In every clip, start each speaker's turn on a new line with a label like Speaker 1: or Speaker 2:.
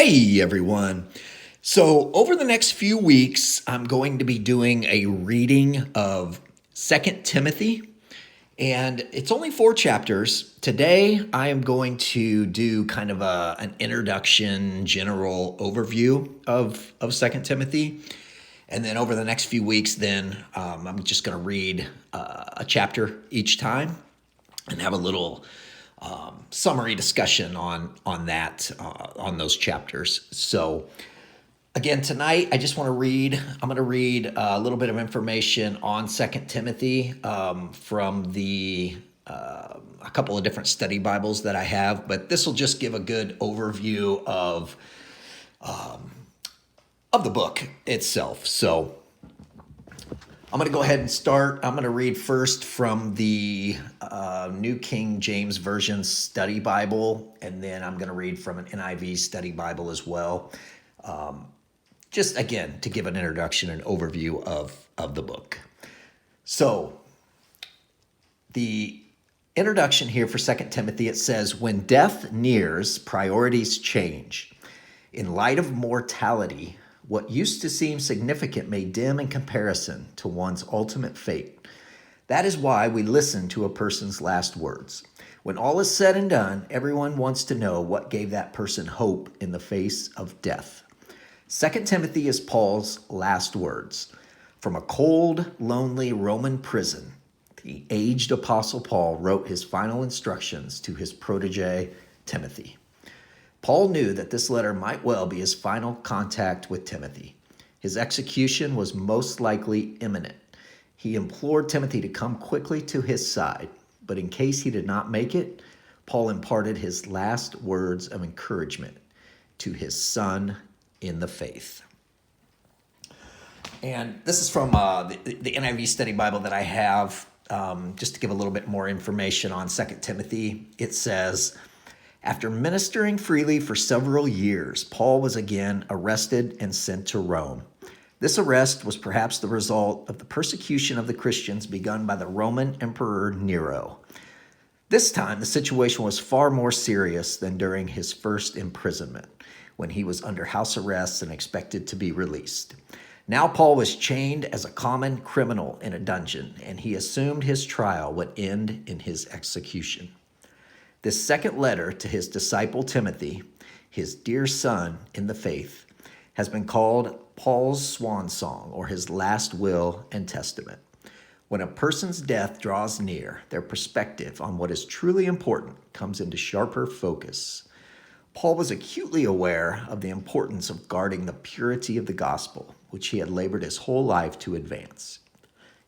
Speaker 1: Hey everyone. So, over the next few weeks, I'm going to be doing a reading of Second Timothy, and it's only 4 chapters. Today, I am going to do kind of an introduction, general overview of Second Timothy. And then over the next few weeks, I'm just going to read a chapter each time and have a little summary discussion on those chapters. So again, tonight I just want to read. I'm going to read a little bit of information on Second Timothy from a couple of different study Bibles that I have, but this will just give a good overview of the book itself. So I'm going to go ahead and start. I'm going to read first from the New King James Version Study Bible, and then I'm going to read from an NIV Study Bible as well. Just again, to give an introduction and overview of the book. So, the introduction here for 2 Timothy, it says, when death nears, priorities change. In light of mortality, what used to seem significant may dim in comparison to one's ultimate fate. That is why we listen to a person's last words. When all is said and done, everyone wants to know what gave that person hope in the face of death. 2 Timothy is Paul's last words. From a cold, lonely Roman prison, the aged apostle Paul wrote his final instructions to his protege, Timothy. Paul knew that this letter might well be his final contact with Timothy. His execution was most likely imminent. He implored Timothy to come quickly to his side, but in case he did not make it, Paul imparted his last words of encouragement to his son in the faith. And this is from the NIV Study Bible that I have, just to give a little bit more information on 2 Timothy. It says, after ministering freely for several years, Paul was again arrested and sent to Rome. This arrest was perhaps the result of the persecution of the Christians begun by the Roman Emperor Nero. This time, the situation was far more serious than during his first imprisonment, when he was under house arrest and expected to be released. Now Paul was chained as a common criminal in a dungeon, and he assumed his trial would end in his execution. This second letter to his disciple Timothy, his dear son in the faith, has been called Paul's swan song, or his last will and testament. When a person's death draws near, their perspective on what is truly important comes into sharper focus. Paul was acutely aware of the importance of guarding the purity of the gospel, which he had labored his whole life to advance.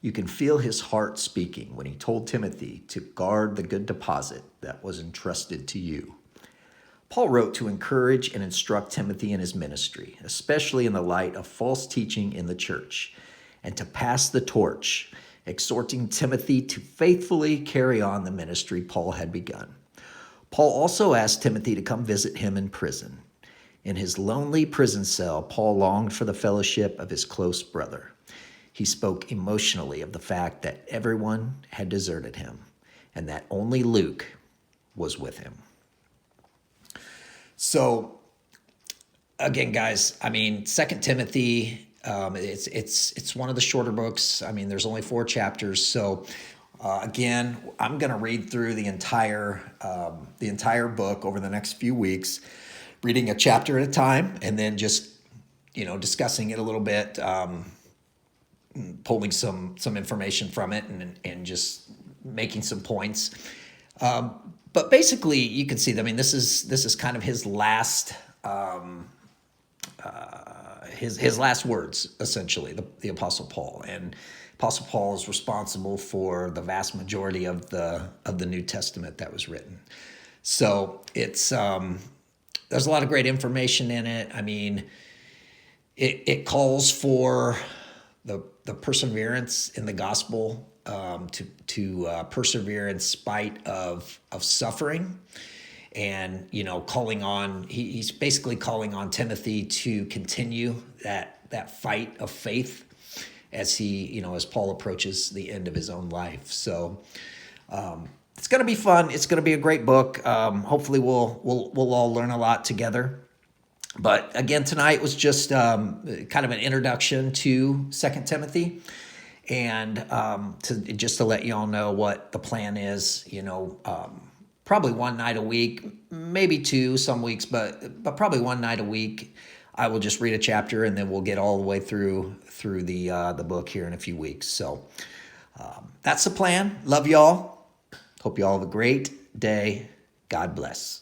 Speaker 1: You can feel his heart speaking when he told Timothy to guard the good deposit that was entrusted to you. Paul wrote to encourage and instruct Timothy in his ministry, especially in the light of false teaching in the church, and to pass the torch, exhorting Timothy to faithfully carry on the ministry Paul had begun. Paul also asked Timothy to come visit him in prison. In his lonely prison cell, Paul longed for the fellowship of his close brother. He spoke emotionally of the fact that everyone had deserted him and that only Luke was with him. So, again, guys, I mean, 2 Timothy, it's one of the shorter books. I mean, there's only 4 chapters. So, again, I'm going to read through the entire book over the next few weeks, reading a chapter at a time, and then just, discussing it a little bit, pulling some information from it and just making some points. But basically, you can see, I mean, this is kind of his last his last words, essentially, the Apostle Paul. And Apostle Paul is responsible for the vast majority of the New Testament that was written. So it's there's a lot of great information in it. I mean, it calls for the perseverance in the gospel, to persevere in spite of suffering, and calling on he's basically calling on Timothy to continue that fight of faith as he as Paul approaches the end of his own life. So it's going to be fun. It's going to be a great book. Hopefully we'll all learn a lot together. But again, tonight was just kind of an introduction to Second Timothy, and to let you all know what the plan is. Probably one night a week, maybe two some weeks, but probably one night a week. I will just read a chapter, and then we'll get all the way through the book here in a few weeks. So that's the plan. Love y'all. Hope you all have a great day. God bless.